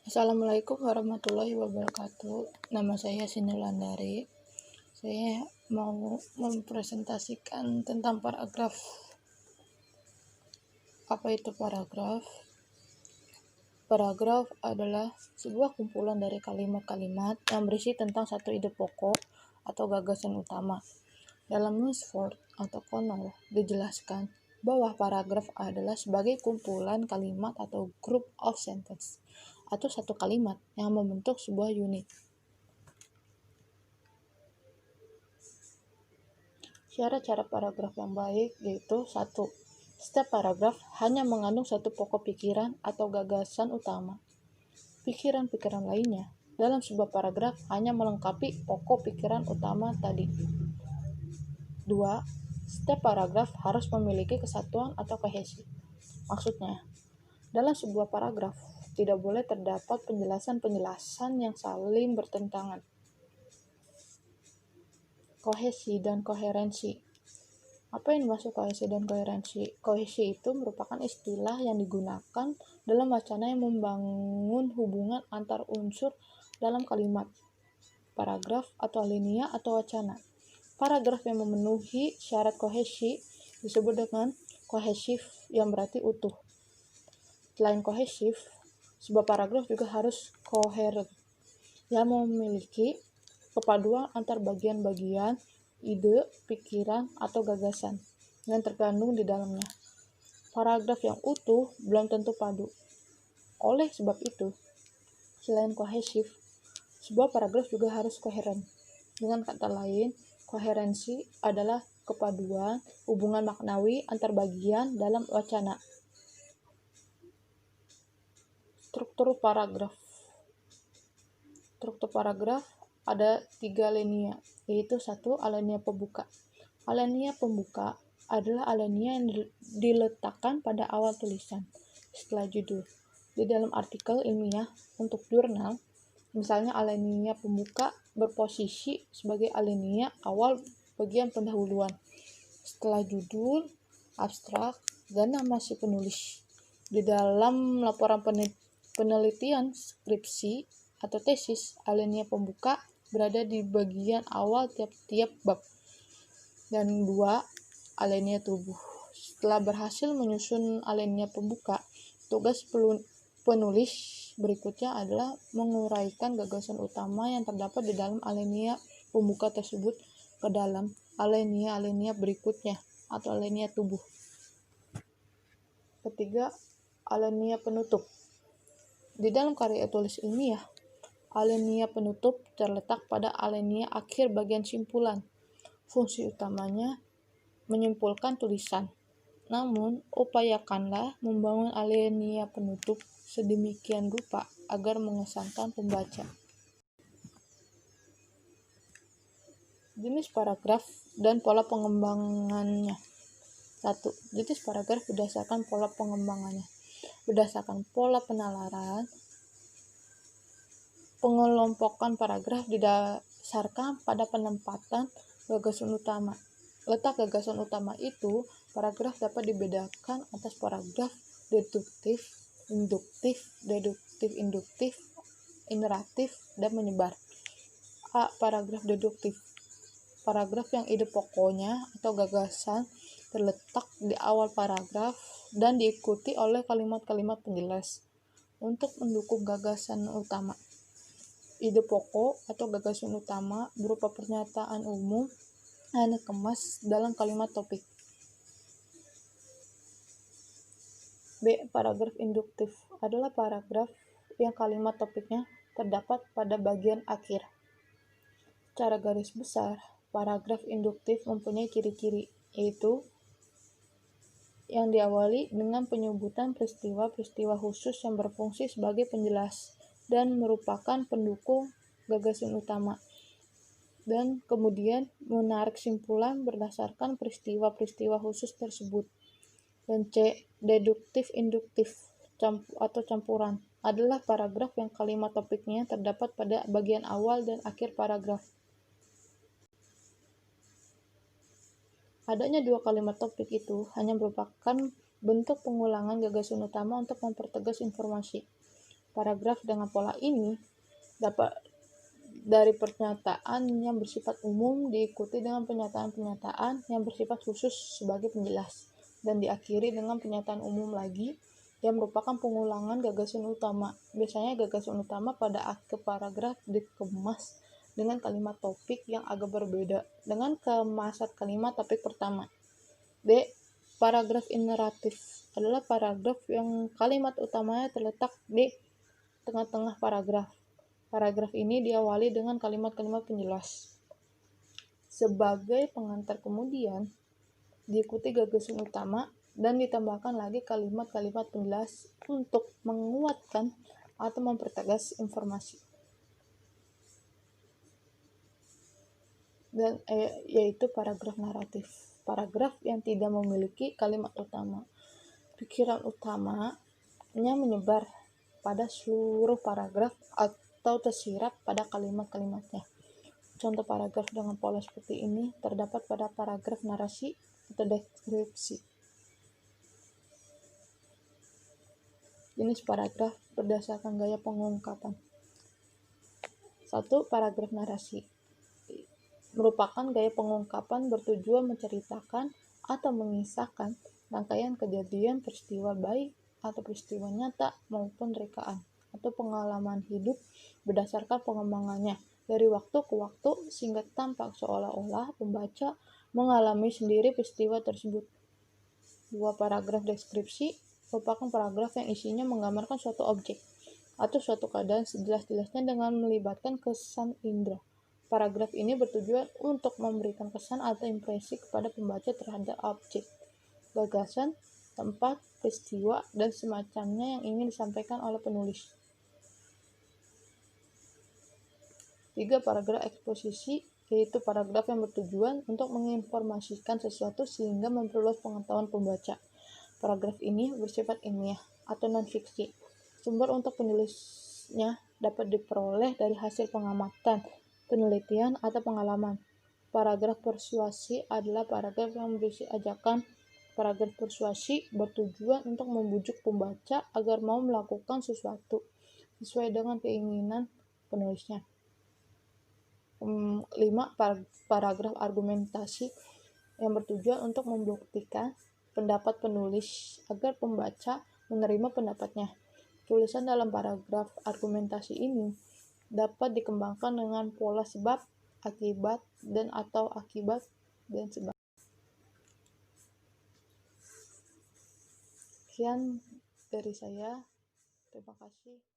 Assalamualaikum warahmatullahi wabarakatuh. Nama saya Sinulandari. Saya mau mempresentasikan tentang paragraf. Apa itu paragraf? Paragraf adalah sebuah kumpulan dari kalimat-kalimat yang berisi tentang satu ide pokok atau gagasan utama. Dalam Wordsworth atau Connell dijelaskan bahwa paragraf adalah sebagai kumpulan kalimat atau group of sentence atau satu kalimat yang membentuk sebuah unit. Syarat-syarat paragraf yang baik yaitu 1. Setiap paragraf hanya mengandung satu pokok pikiran atau gagasan utama. Pikiran-pikiran lainnya dalam sebuah paragraf hanya melengkapi pokok pikiran utama tadi. 2. Setiap paragraf harus memiliki kesatuan atau kohesi. Maksudnya, dalam sebuah paragraf tidak boleh terdapat penjelasan-penjelasan yang saling bertentangan. Kohesi dan koherensi. Apa yang dimaksud kohesi dan koherensi? Kohesi itu merupakan istilah yang digunakan dalam wacana yang membangun hubungan antar unsur dalam kalimat, paragraf atau alinea atau wacana. Paragraf yang memenuhi syarat kohesi disebut dengan kohesif, yang berarti utuh. Selain kohesif, sebuah paragraf juga harus koheren, yang memiliki kepaduan antar bagian-bagian ide, pikiran, atau gagasan yang terkandung di dalamnya. Paragraf yang utuh belum tentu padu. Oleh sebab itu, selain kohesif, sebuah paragraf juga harus koheren. Dengan kata lain, koherensi adalah kepaduan hubungan maknawi antar bagian dalam wacana. Struktur paragraf. Struktur paragraf ada 3 alinea, yaitu 1. Alinea pembuka. Alinea pembuka adalah alinea yang diletakkan pada awal tulisan, setelah judul. Di dalam artikel ilmiah untuk jurnal, misalnya alinea pembuka berposisi sebagai alinea awal bagian pendahuluan, setelah judul, abstrak, dan nama si penulis. Di dalam laporan penelitian skripsi atau tesis, alinea pembuka berada di bagian awal tiap-tiap bab. Dan 2. Alinea tubuh. Setelah berhasil menyusun alinea pembuka, tugas penulis berikutnya adalah menguraikan gagasan utama yang terdapat di dalam alinea pembuka tersebut ke dalam alinea-alinea berikutnya atau alinea tubuh. Ketiga, alinea penutup. Di dalam karya tulis ilmiah, alinea penutup terletak pada alinea akhir bagian simpulan. Fungsi utamanya menyimpulkan tulisan. Namun, upayakanlah membangun alinea penutup sedemikian rupa agar mengesankan pembaca. Jenis paragraf dan pola pengembangannya. 1. Jenis paragraf berdasarkan pola pengembangannya. Berdasarkan pola penalaran, pengelompokan paragraf didasarkan pada penempatan gagasan utama. Letak gagasan utama itu, paragraf dapat dibedakan atas paragraf deduktif, induktif, deduktif-induktif, iteratif, dan menyebar. A. Paragraf deduktif. Paragraf yang ide pokoknya atau gagasan terletak di awal paragraf dan diikuti oleh kalimat-kalimat penjelas untuk mendukung gagasan utama. Ide pokok atau gagasan utama berupa pernyataan umum yang dikemas dalam kalimat topik. B. Paragraf induktif adalah paragraf yang kalimat topiknya terdapat pada bagian akhir. Secara garis besar, paragraf induktif mempunyai ciri-ciri, yaitu yang diawali dengan penyebutan peristiwa-peristiwa khusus yang berfungsi sebagai penjelas dan merupakan pendukung gagasan utama, dan kemudian menarik simpulan berdasarkan peristiwa-peristiwa khusus tersebut. Dan C. Deduktif-induktif atau campuran adalah paragraf yang kalimat topiknya terdapat pada bagian awal dan akhir paragraf. Adanya 2 kalimat topik itu hanya merupakan bentuk pengulangan gagasan utama untuk mempertegas informasi. Paragraf dengan pola ini dapat dari pernyataan yang bersifat umum diikuti dengan pernyataan-pernyataan yang bersifat khusus sebagai penjelas, dan diakhiri dengan pernyataan umum lagi yang merupakan pengulangan gagasan utama. Biasanya gagasan utama pada akhir paragraf dikemas dengan kalimat topik yang agak berbeda dengan kemasan kalimat topik pertama. D. Paragraf ineratif adalah paragraf yang kalimat utamanya terletak di tengah-tengah paragraf. Paragraf ini diawali dengan kalimat-kalimat penjelas. Sebagai pengantar kemudian diikuti gagasan utama dan ditambahkan lagi kalimat-kalimat penjelas untuk menguatkan atau mempertegas informasi. Dan yaitu paragraf naratif. Paragraf yang tidak memiliki kalimat utama. Pikiran utamanya menyebar pada seluruh paragraf atau tersirat pada kalimat-kalimatnya. Contoh paragraf dengan pola seperti ini terdapat pada paragraf narasi atau deskripsi. Jenis paragraf berdasarkan gaya pengungkapan. 1. Paragraf narasi merupakan gaya pengungkapan bertujuan menceritakan atau mengisahkan rangkaian kejadian peristiwa baik atau peristiwa nyata maupun rekaan atau pengalaman hidup berdasarkan pengembangannya dari waktu ke waktu sehingga tampak seolah-olah pembaca mengalami sendiri peristiwa tersebut. 2. Paragraf deskripsi merupakan paragraf yang isinya menggambarkan suatu objek atau suatu keadaan sejelas-jelasnya dengan melibatkan kesan indera. Paragraf ini bertujuan untuk memberikan kesan atau impresi kepada pembaca terhadap objek, gagasan, tempat, peristiwa, dan semacamnya yang ingin disampaikan oleh penulis. 3. Paragraf eksposisi, yaitu paragraf yang bertujuan untuk menginformasikan sesuatu sehingga memperluas pengetahuan pembaca. Paragraf ini bersifat ilmiah atau non-fiksi. Sumber untuk penulisnya dapat diperoleh dari hasil pengamatan, penelitian, atau pengalaman. Paragraf persuasi adalah paragraf yang berisi ajakan. Paragraf persuasi bertujuan untuk membujuk pembaca agar mau melakukan sesuatu sesuai dengan keinginan penulisnya. 5. Paragraf argumentasi yang bertujuan untuk membuktikan pendapat penulis agar pembaca menerima pendapatnya. Tulisan dalam paragraf argumentasi ini dapat dikembangkan dengan pola sebab, akibat, dan atau akibat dan sebab. Sekian dari saya. Terima kasih.